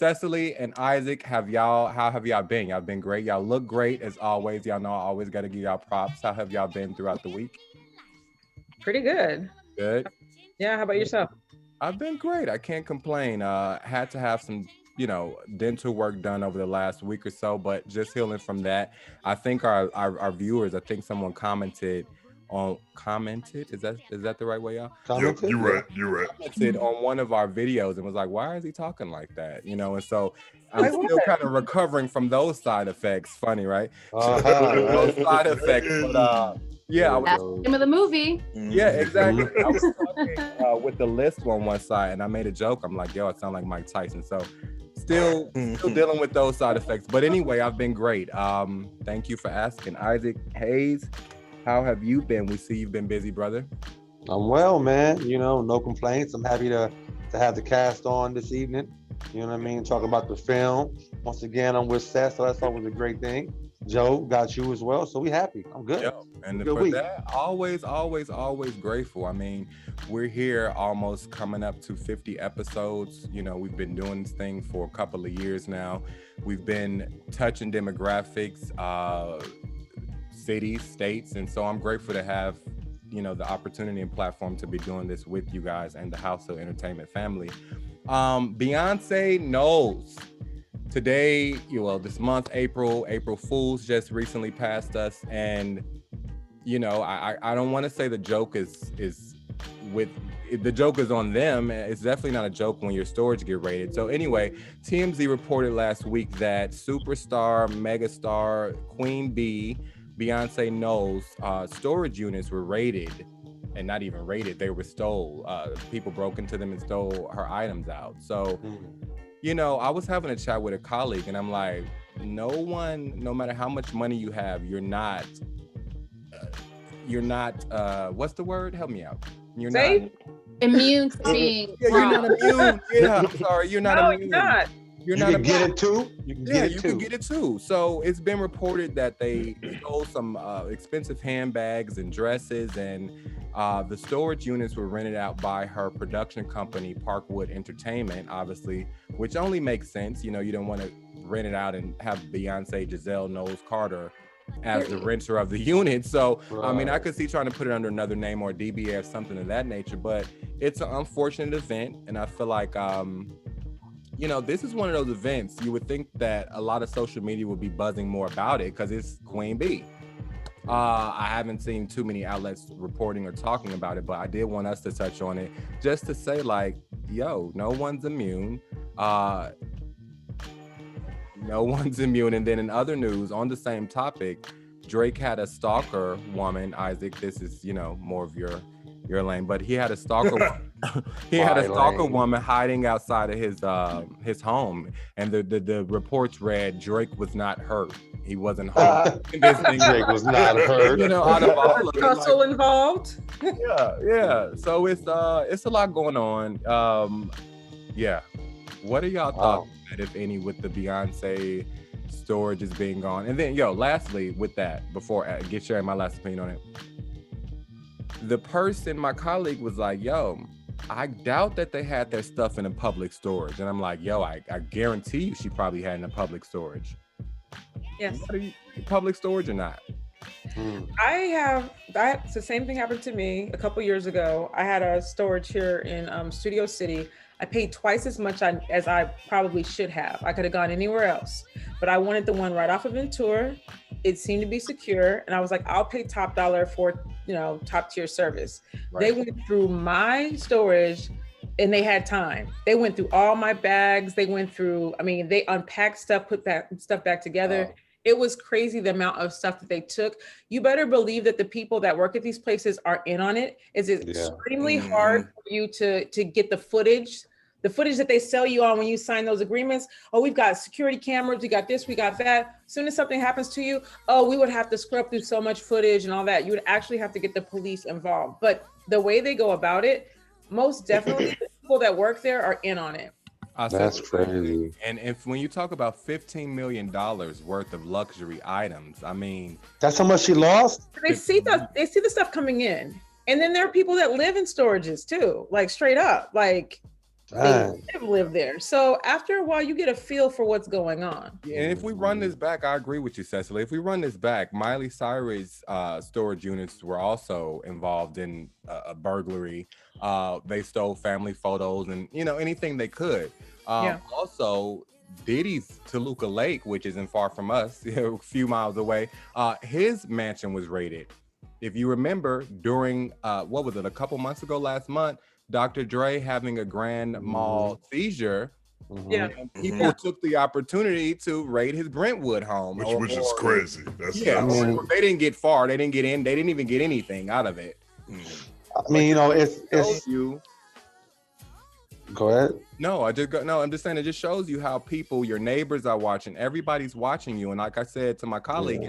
Cecily and Isaac, how have y'all been? Y'all been great. Y'all look great as always. Y'all know I always got to give y'all props. How have y'all been throughout the week? Pretty good. Good. Yeah, how about yourself? I've been great. I can't complain. Had to have some, dental work done over the last week or so, but just healing from that. I think our viewers, I think someone commented. Is that the right way, y'all? Yep, Commented? you're right. You're right. Commented on one of our videos and was like, "Why is he talking like that?" And so I'm Like still what? kind of recovering from those side effects. Funny, right? Those Right? side effects, but yeah, There I we was That's go. the name of the movie. yeah, exactly. Mhm. I was talking with the list on one side, and I made a joke. I'm like, "Yo, I sound like Mike Tyson." So, still dealing with those side effects. But anyway, I've been great. Thank you for asking, Isaac Hayes. How have you been? We see you've been busy, brother. I'm well, man. No complaints. I'm happy to have the cast on this evening. You know what I mean? Talking about the film. Once again, I'm with Seth, so that's always a great thing. Joe got you as well, so we happy. I'm good. Yo, and Good for week. that, always grateful. I mean, we're here almost coming up to 50 episodes. We've been doing this thing for a couple of years now. We've been touching demographics, cities, states, and so I'm grateful to have the opportunity and platform to be doing this with you guys and the HausHill Entertainment family. Beyonce Knowles. Today, this month, April Fools just recently passed us, and I don't want to say the joke is with the joke is on them. It's definitely not a joke when your storage get raided. So anyway, TMZ reported last week that superstar, megastar, Queen Bee, Beyonce Knowles storage units were raided, and not even raided, they were stole. People broke into them and stole her items out. So I was having a chat with a colleague, and I'm like, no matter how much money you have, you're not what's the word? Help me out. You're Safe? not Immune to being you're not robbed. immune. Yeah, I'm sorry, you're not No, immune. you're not. You're You not can get immune. it too. You can Yeah, get it you too. can get it too. So it's been reported that they stole some expensive handbags and dresses, and the storage units were rented out by her production company, Parkwood Entertainment, obviously, which only makes sense. You don't want to rent it out and have Beyonce, Giselle, Knowles, Carter as the renter of the unit. So, I mean, I could see trying to put it under another name or DBA or something of that nature, but it's an unfortunate event. And I feel like, this is one of those events you would think that a lot of social media would be buzzing more about it because it's Queen Bee. I haven't seen too many outlets reporting or talking about it, but I did want us to touch on it just to say, like, yo, no one's immune. No one's immune. And then in other news on the same topic, Drake had a stalker woman. Isaac, this is, more of your lane, but he had a stalker woman hiding outside of his home, and the reports read Drake was not hurt. He wasn't hurt. Drake was not hurt. Out of all of it, Hustle involved. yeah. So it's a lot going on. Yeah. What are y'all thoughts, if any, with the Beyonce storage is being gone? And then, lastly, with that, before I get sharing my last opinion on it, my colleague was like, yo, I doubt that they had their stuff in a public storage. And I'm like, yo, I guarantee you she probably had in a public storage. Yes. Public storage or not? That's the same thing happened to me a couple years ago. I had a storage here in Studio City. I paid twice as much as I probably should have. I could have gone anywhere else, but I wanted the one right off of Ventura. It seemed to be secure, and I was like, I'll pay top dollar for top tier service. Right. They went through my storage, and they had time. They went through all my bags. They went through. I mean, they unpacked stuff, put that stuff back together. Wow. It was crazy the amount of stuff that they took. You better believe that the people that work at these places are in on it. It's extremely hard for you to get the footage that they sell you on when you sign those agreements. Oh, we've got security cameras, we got this, we got that. As soon as something happens to you, we would have to scrub through so much footage and all that. You would actually have to get the police involved. But the way they go about it, most definitely the people that work there are in on it. That's crazy. And when you talk about $15 million worth of luxury items, I mean, that's how much she lost. They see the stuff coming in, and then there are people that live in storages too, like straight up, like. Dang. live there. So after a while, you get a feel for what's going on. Yeah, and if we run this back, I agree with you, Cecily. If we run this back, Miley Cyrus storage units were also involved in a burglary. They stole family photos and anything they could. Also, Diddy's Toluca Lake, which isn't far from us, a few miles away, his mansion was raided. If you remember, during what was it, a couple months ago, last month, Dr. Dre having a grand mal seizure. Yeah. People took the opportunity to raid his Brentwood home, which is crazy. That's they didn't get far. They didn't get in. They didn't even get anything out of it. I mean, it's you. Go ahead. No, I'm just saying it just shows you how people, your neighbors are watching. Everybody's watching you. And like I said to my colleague,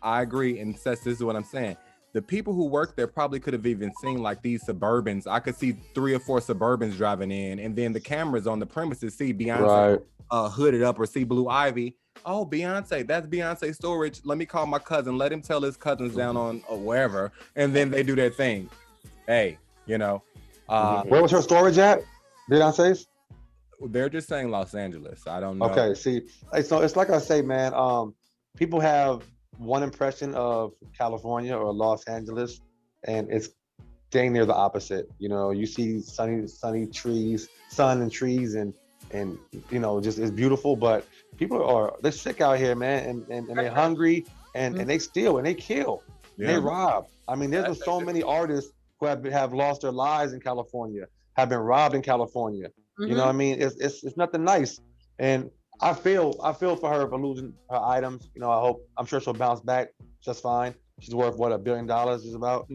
I agree. And Seth, this is what I'm saying. The people who work there probably could have even seen like these Suburbans. I could see 3 or 4 Suburbans driving in, and then the cameras on the premises see Beyonce hooded up or see Blue Ivy. Oh, Beyonce, that's Beyonce storage. Let me call my cousin. Let him tell his cousins down on wherever, and then they do their thing. Hey, where was her storage at? Beyonce's? They're just saying Los Angeles. I don't know. Okay, see, so it's like I say, man. People have one impression of California or Los Angeles, and it's dang near the opposite. You see sunny trees, sun and trees, and just it's beautiful. But people they're sick out here, man, and they're hungry, and they steal and they kill, and they rob. I mean, there's so many artists who have lost their lives in California, have been robbed in California. You know what I mean? It's nothing nice, and I feel for her for losing her items. I'm sure she'll bounce back just fine. She's worth what, $1 billion is about.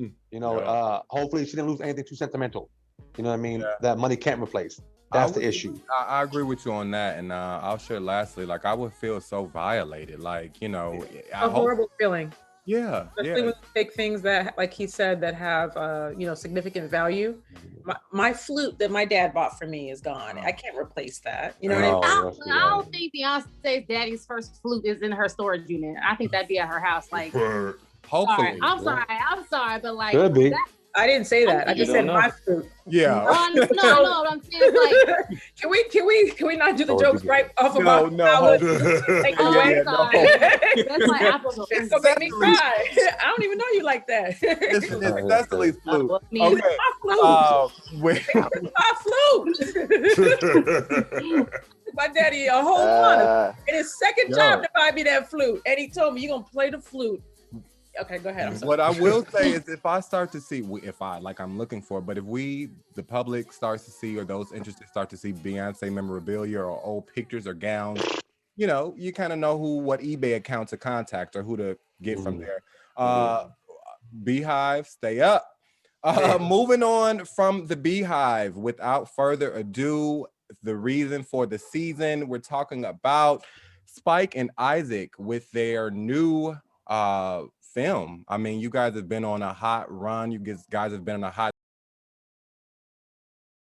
Hopefully she didn't lose anything too sentimental. You know what I mean? That money can't replace. That's the issue. I agree with you on that, and I'll share lastly. Like I would feel so violated. Like a horrible feeling. Yeah, especially when you take things that, like he said, that have significant value. My flute that my dad bought for me is gone. I can't replace that. You know what I mean? I don't think Beyonce's daddy's first flute is in her storage unit. I think that'd be at her house. Like, hopefully. I'm sorry, but like, could be. I didn't say that. I just said my flute. Yeah. No, I'm saying like, can we not do the jokes right off of no. Take away? That's like Apple. It's gonna make me cry. I don't even know you like that. It's Cecily's flute. Okay. My flute. My daddy a whole month. And his second job to buy me that flute. And he told me, you're gonna play the flute. Okay, go ahead. I'm sorry. What I will say is if I start to see, I'm looking for, but if the public starts to see, or those interested start to see Beyonce memorabilia or old pictures or gowns, you kind of know what eBay account to contact or who to get from there. Beehive, stay up. Moving on from the Beehive, without further ado, the reason for the season, we're talking about SpikeNIsaac with their new film. I mean, you guys have been on a hot run. You guys have been on a hot